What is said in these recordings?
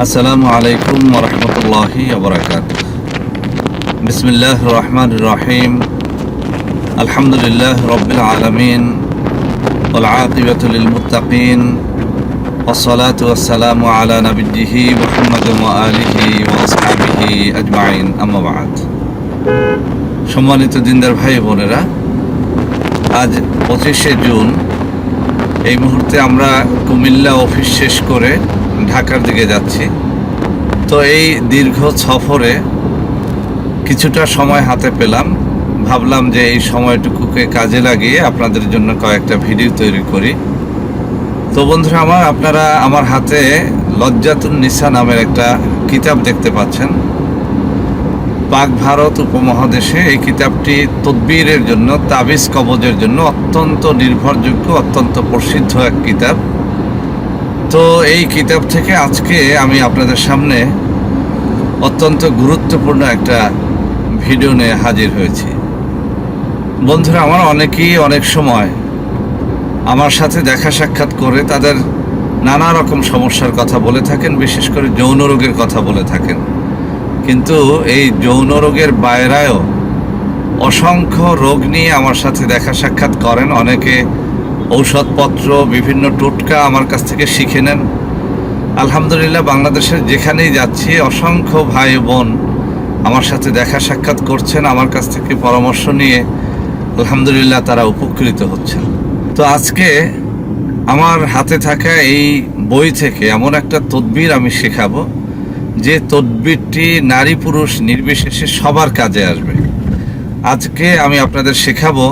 আসসালামু আলাইকুম ওয়া রাহমাতুল্লাহি ওয়া বারাকাতুহু। বিসমিল্লাহির রহমানির রহিম। আলহামদুলিল্লাহি রাব্বিল আলামিন ওয়াল আকিবাতু লিল মুত্তাকিন ওয়াস সালাতু ওয়াস সালামু আলা নাবিয়্যিহি মুহাম্মাদিন ওয়া আলিহি ওয়া আসহাবিহি আজমাইন, আম্মা বা'দ। সম্মানিত দিনদার ভাই বোনেরা, আজ 25শে জুন। এই মুহূর্তে আমরা কুমিল্লা অফিস শেষ করে ঢাকার দিকে যাচ্ছি। তো এই দীর্ঘ সফরে কিছুটা সময় হাতে পেলাম, ভাবলাম যে এই সময়টুকুকে কাজে লাগিয়ে আপনাদের জন্য কয়েকটা ভিডিও তৈরি করি। তো বন্ধুরা আপনারা আমার হাতে লজ্জাতুন নিসা নামের একটা কিতাব দেখতে পাচ্ছেন। পাক ভারত উপমহাদেশে এই কিতাবটি তদবিরের জন্য, তাবিজ কবজের জন্য অত্যন্ত নির্ভরযোগ্য, অত্যন্ত প্রসিদ্ধ এক কিতাব। তো এই কিতাব থেকে আজকে আমি আপনাদের সামনে অত্যন্ত গুরুত্বপূর্ণ একটা ভিডিও নিয়ে হাজির হয়েছি। বন্ধুরা অনেকেই অনেক সময় আমার সাথে দেখা সাক্ষাৎ করে তাদের নানা রকম সমস্যার কথা বলে থাকেন, বিশেষ করে যৌন রোগের কথা বলে থাকেন। কিন্তু এই যৌন রোগের বাইরেও অসংখ্য রোগ নিয়ে আমার সাথে দেখা সাক্ষাৎ করেন। অনেকে ঔষধপত্র, বিভিন্ন টোটকা আমার কাছ থেকে শিখে নেন। আলহামদুলিল্লাহ, বাংলাদেশের যেখানেই যাচ্ছি অসংখ্য ভাই বোন আমার সাথে দেখা সাক্ষাৎ করছেন, আমার কাছ থেকে পরামর্শ নিয়ে আলহামদুলিল্লাহ তারা উপকৃত হচ্ছেন। তো আজকে আমার হাতে থাকা এই বই থেকে এমন একটা তদবির আমি শেখাবো, যে তদবিরটি নারী পুরুষ নির্বিশেষে সবার কাজে আসবে। আজকে আমি আপনাদের শেখাবো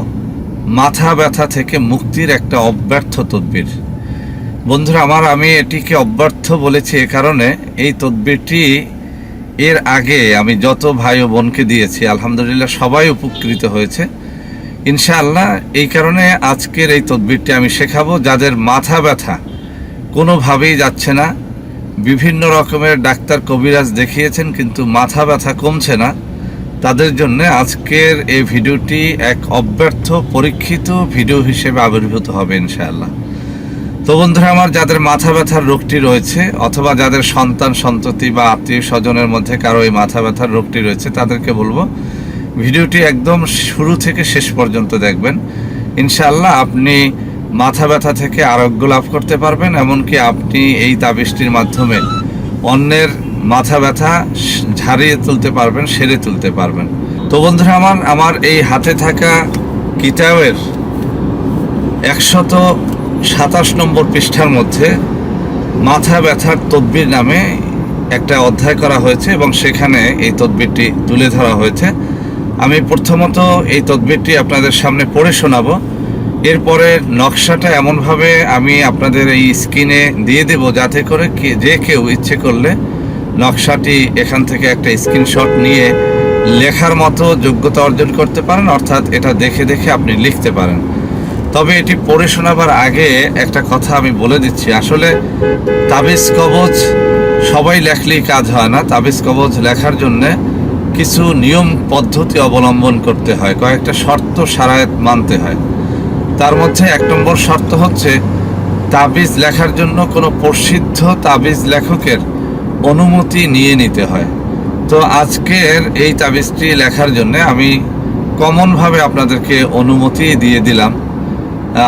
মাথা ব্যথা থেকে মুক্তির একটা অব্যর্থ তদবির। বন্ধুরা আমি এটিকে অব্যর্থ বলেছি এ কারণে, এই তদবিরটি এর আগে আমি যত ভাই ও বোনকে দিয়েছি আলহামদুলিল্লাহ সবাই উপকৃত হয়েছে ইনশাআল্লাহ। এই কারণে আজকের এই তদবিরটি আমি শেখাবো। যাদের মাথা ব্যথা কোনোভাবেই যাচ্ছে না, বিভিন্ন রকমের ডাক্তার কবিরাজ দেখিয়েছেন কিন্তু মাথা ব্যথা কমছে না, তাদের জন্য আজকের এই ভিডিওটি এক অব্যর্থ পরীক্ষিত ভিডিও হিসেবে আবির্ভূত হবে ইনশাআল্লাহ। তো বন্ধুরা যাদের মাথা ব্যথার রোগটি রয়েছে, অথবা যাদের সন্তান সন্ততি বা আত্মীয় স্বজনের মধ্যে কারো এই মাথা ব্যথার রোগটি রয়েছে, তাদেরকে বলবো ভিডিওটি একদম শুরু থেকে শেষ পর্যন্ত দেখবেন। ইনশাআল্লাহ আপনি মাথা ব্যথা থেকে আরোগ্য লাভ করতে পারবেন, এমনকি আপনি এই তাবিজটির মাধ্যমে অন্যের মাথা ব্যথা ঝাড়িয়ে তুলতে পারবেন, সেরে তুলতে পারবেন। তো বন্ধুরা আমার এই হাতে থাকা কিতাবের 127 নম্বর পৃষ্ঠার মধ্যে মাথা ব্যথার তদবির নামে একটা অধ্যায় করা হয়েছে এবং সেখানে এই তদবিরটি তুলে ধরা হয়েছে। আমি প্রথমত এই তদবিরটি আপনাদের সামনে পড়ে শোনাবো। এরপরে নকশাটা এমনভাবে আমি আপনাদের এই স্ক্রিনে দিয়ে দেব, যাতে করে যে কেউ ইচ্ছে করলে নকশাটি এখান থেকে একটা স্ক্রিনশট নিয়ে লেখার মতো যোগ্যতা অর্জন করতে পারেন, অর্থাৎ এটা দেখে দেখে আপনি লিখতে পারেন। তবে এটি পড়ে শোনাবার আগে একটা কথা আমি বলে দিচ্ছি, আসলে তাবিজ কবজ সবাই লেখলেই কাজ হয় না। তাবিজ কবজ লেখার জন্যে কিছু নিয়ম পদ্ধতি অবলম্বন করতে হয়, কয়েকটা শর্ত শারায়েত মানতে হয়। তার মধ্যে 1 নম্বর শর্ত হচ্ছে তাবিজ লেখার জন্য কোনো প্রসিদ্ধ তাবিজ লেখকের অনুমতি নিয়ে নিতে হয়। তো আজকের এই তাবিজটি লেখার জন্য আমি কমনভাবে আপনাদেরকে অনুমতি দিয়ে দিলাম।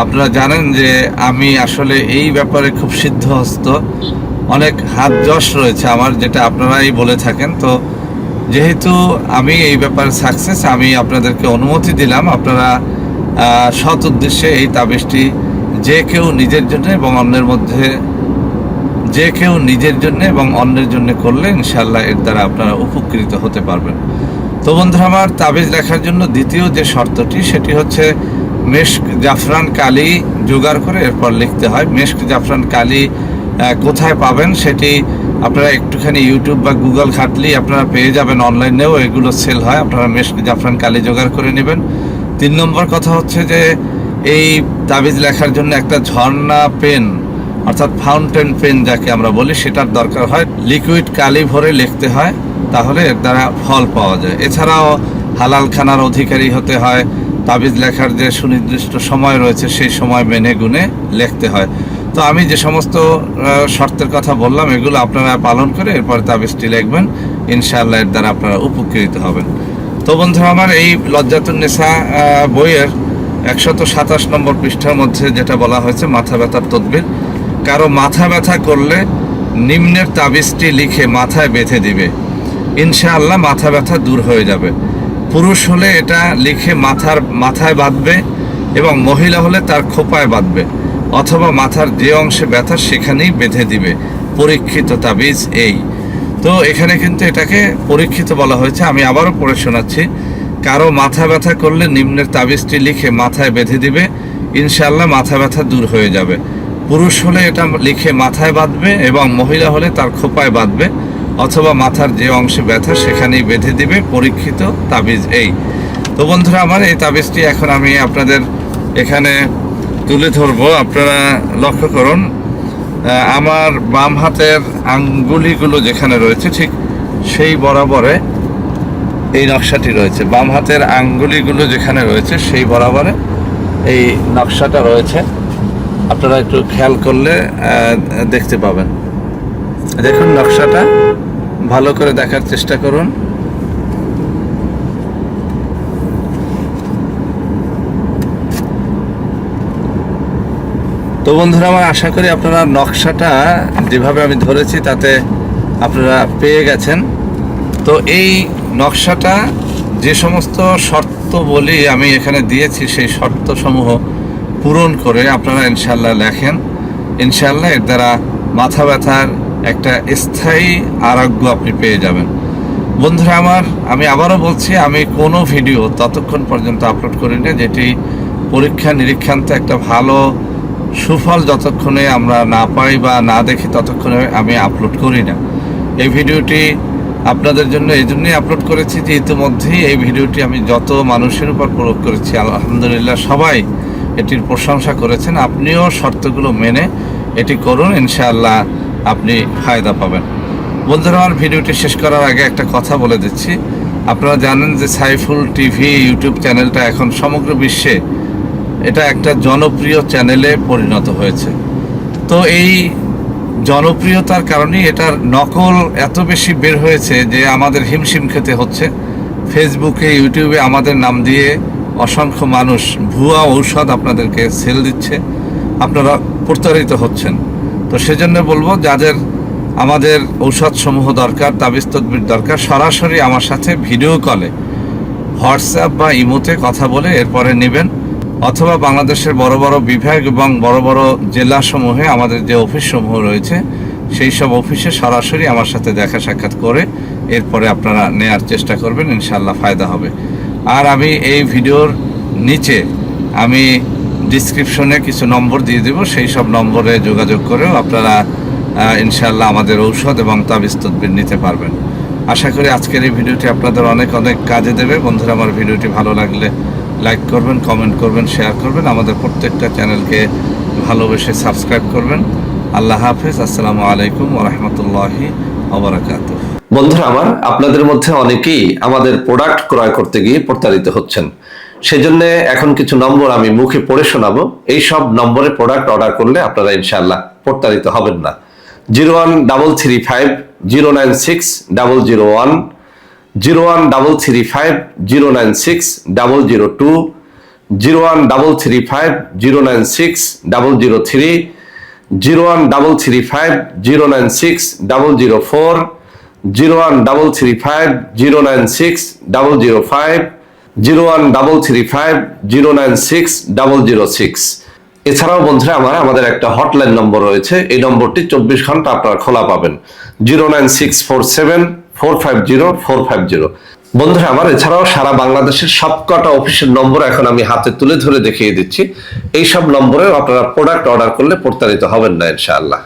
আপনারা জানেন যে আমি আসলে এই ব্যাপারে খুব সিদ্ধহস্ত, অনেক হাত যশ রয়েছে আমার, যেটা আপনারাই বলে থাকেন। তো যেহেতু আমি এই ব্যাপারে সাকসেস, আমি আপনাদেরকে অনুমতি দিলাম। আপনারা সৎ উদ্দেশ্যে এই তাবিজটি যে কেউ নিজের জন্য এবং অন্যের মধ্যে, যে কেউ নিজের জন্য এবং অন্যের জন্য করলে ইনশাআল্লাহ এর দ্বারা আপনারা উপকৃত হতে পারবেন। তো বন্ধুরা তাবিজ লেখার জন্য দ্বিতীয় যে শর্তটি, সেটি হচ্ছে মেশক জাফরান কালি জোগাড় করে এরপর লিখতে হয়। মেশক জাফরান কালি কোথায় পাবেন সেটি আপনারা একটুখানি ইউটিউব বা গুগল ঘাটলেই আপনারা পেয়ে যাবেন, অনলাইনেও এগুলো সেল হয়। আপনারা মেশক জাফরান কালি জোগাড় করে নেবেন। 3 নম্বর কথা হচ্ছে যে এই তাবিজ লেখার জন্য একটা ঝর্ণা পেন, অর্থাৎ ফাউন্টেন পেন যাকে আমরা বলি, সেটার দরকার হয়। লিকুইড কালি ভরে লিখতে হয়, তাহলে এর দ্বারা ফল পাওয়া যায়। এছাড়াও হালাল খানার অধিকারী হতে হয়। তাবিজ লেখার যে সুনির্দিষ্ট সময় রয়েছে সেই সময় মেনে গুনে লিখতে হয়। তো আমি যে সমস্ত শর্তের কথা বললাম এগুলো আপনারা পালন করে এরপরে তাবিজটি লিখবেন, ইনশাআল্লাহ এর দ্বারা আপনারা উপকৃত হবেন। তো বন্ধুরা আমার, এই লজ্জাতুন্নেসা বইয়ের 127 নম্বর পৃষ্ঠার মধ্যে যেটা বলা হয়েছে মাথা ব্যথার তদবির, কারো মাথা ব্যথা করলে নিম্নের তাবিজটি লিখে মাথায় বেঁধে দিবে, ইনশাআল্লাহ মাথা ব্যথা দূর হয়ে যাবে। পুরুষ হলে এটা লিখে মাথায় বাঁধবে এবং মহিলা হলে তার খোপায় বাঁধবে, অথবা মাথার যে অংশে ব্যথা সেখানেই বেঁধে দিবে। পরীক্ষিত তাবিজ এই। তো এখানে কিন্তু এটাকে পরীক্ষিত বলা হয়েছে। আমি আবারও পড়ে শোনাচ্ছি। কারো মাথা ব্যথা করলে নিম্নের তাবিজটি লিখে মাথায় বেঁধে দিবে, ইনশাআল্লাহ মাথা ব্যথা দূর হয়ে যাবে। পুরুষ হলে এটা লিখে মাথায় বাঁধবে এবং মহিলা হলে তার খোপায় বাঁধবে, অথবা মাথার যে অংশে ব্যথা সেখানেই বেঁধে দিবে। পরীক্ষিত তাবিজ এই। তো বন্ধুরা আমার, এই তাবিজটি এখন আমি আপনাদের এখানে তুলে ধরবো। আপনারা লক্ষ্য করুন, আমার বাম হাতের আঙ্গুলিগুলো যেখানে রয়েছে ঠিক সেই বরাবরে এই নকশাটি রয়েছে। বাম হাতের আঙ্গুলিগুলো যেখানে রয়েছে সেই বরাবরে এই নকশাটা রয়েছে। আপনারা একটু খেয়াল করলে দেখতে পাবেন। দেখুন, নকশাটা ভালো করে দেখার চেষ্টা করুন। তো বন্ধুরা আমার, আশা করি আপনারা নকশাটা যেভাবে আমি ধরেছি তাতে আপনারা পেয়ে গেছেন। তো এই নকশাটা যে সমস্ত শর্ত বলি আমি এখানে দিয়েছি সেই শর্তসমূহ পূরণ করে আপনারা ইনশাআল্লাহ লেখেন, ইনশাআল্লাহ এর দ্বারা মাথা ব্যথার একটা স্থায়ী আরোগ্য আপনি পেয়ে যাবেন। বন্ধুরা আমার, আমি আবারও বলছি, আমি কোনো ভিডিও ততক্ষণ পর্যন্ত আপলোড করি না যেটি পরীক্ষা নিরীক্ষান্তে একটা ভালো সুফল যতক্ষণে আমরা না পাই বা না দেখি ততক্ষণে আমি আপলোড করি না। এই ভিডিওটি আপনাদের জন্য এই জন্যই আপলোড করেছি যে ইতিমধ্যেই এই ভিডিওটি আমি যত মানুষের উপর প্রয়োগ করেছি, আলহামদুলিল্লাহ সবাই এটির প্রশংসা করেছেন। আপনিও শর্তগুলো মেনে এটি করুন, ইনশাআল্লাহ আপনি ফায়দা পাবেন। বন্ধুরা আমার, ভিডিওটি শেষ করার আগে একটা কথা বলে দিচ্ছি। আপনারা জানেন যে সাইফুল টিভি ইউটিউব চ্যানেলটা এখন সমগ্র বিশ্বে এটা একটা জনপ্রিয় চ্যানেলে পরিণত হয়েছে। তো এই জনপ্রিয়তার কারণে এটার নকল এত বেশি বের হয়েছে যে আমাদের হিমশিম খেতে হচ্ছে। ফেসবুকে, ইউটিউবে আমাদের নাম দিয়ে অসংখ্য মানুষ ভুয়া ঔষধ আপনাদেরকে সেল দিচ্ছে, আপনারা প্রতারিত হচ্ছেন। তো সেজন্য বলবো, যাদের আমাদের ঔষধসমূহ দরকার, তাবিজ তদবির দরকার, সরাসরি আমার সাথে ভিডিও কলে, হোয়াটসঅ্যাপ বা ইমোতে কথা বলে এরপরে নেবেন, অথবা বাংলাদেশের বড় বড় বিভাগ এবং বড় বড় জেলাসমূহে আমাদের যে অফিসসমূহ রয়েছে সেই সব অফিসে সরাসরি আমার সাথে দেখা সাক্ষাৎ করে এরপরে আপনারা নেয়ার চেষ্টা করবেন, ইনশাআল্লাহ ফায়দা হবে। আর আমি এই ভিডিওর নিচে আমি ডিসক্রিপশনে কিছু নম্বর দিয়ে দেব, সেই সব নম্বরে যোগাযোগ করেও আপনারা ইনশাআল্লাহ আমাদের ঔষধ এবং তাবিজ তদবির নিতে পারবেন। আশা করি আজকের এই ভিডিওটি আপনাদের অনেক অনেক কাজে দেবে। বন্ধুরা আমার, ভিডিওটি ভালো লাগলে লাইক করবেন, কমেন্ট করবেন, শেয়ার করবেন, আমাদের প্রত্যেকটা চ্যানেলকে ভালোবেসে সাবস্ক্রাইব করবেন। আল্লাহ হাফেজ। আসসালামু আলাইকুম ওয়া রাহমাতুল্লাহি ওয়া বারাকাতুহু। বন্ধুরা আমার, আপনাদের মধ্যে অনেকেই আমাদের প্রোডাক্ট ক্রয় করতে গিয়ে প্রতারিত হচ্ছেন। সেজন্য এখন কিছু নম্বর আমি মুখে পড়ে শোনাবো। এই সব নম্বরে প্রোডাক্ট অর্ডার করলে আপনারা ইনশাআল্লাহ প্রতারিত হবেন না। 0133509601, 0133509602, 0133509603, 0133509604, 0133509605, 0133509606। এছাড়াও বন্ধুরা আমার, আমাদের একটা হটলাইন নম্বর রয়েছে। এই নম্বরটি 24 ঘন্টা আপনারা খোলা পাবেন। 09647450450। বন্ধুরা আমার, এছাড়াও সারা বাংলাদেশের সবকটা অফিসের নম্বর এখন আমি হাতে তুলে ধরে দেখিয়ে দিচ্ছি। এই সব নম্বরেও আপনারা প্রোডাক্ট অর্ডার করলে প্রতারিত হবেন না ইনশাআল্লাহ।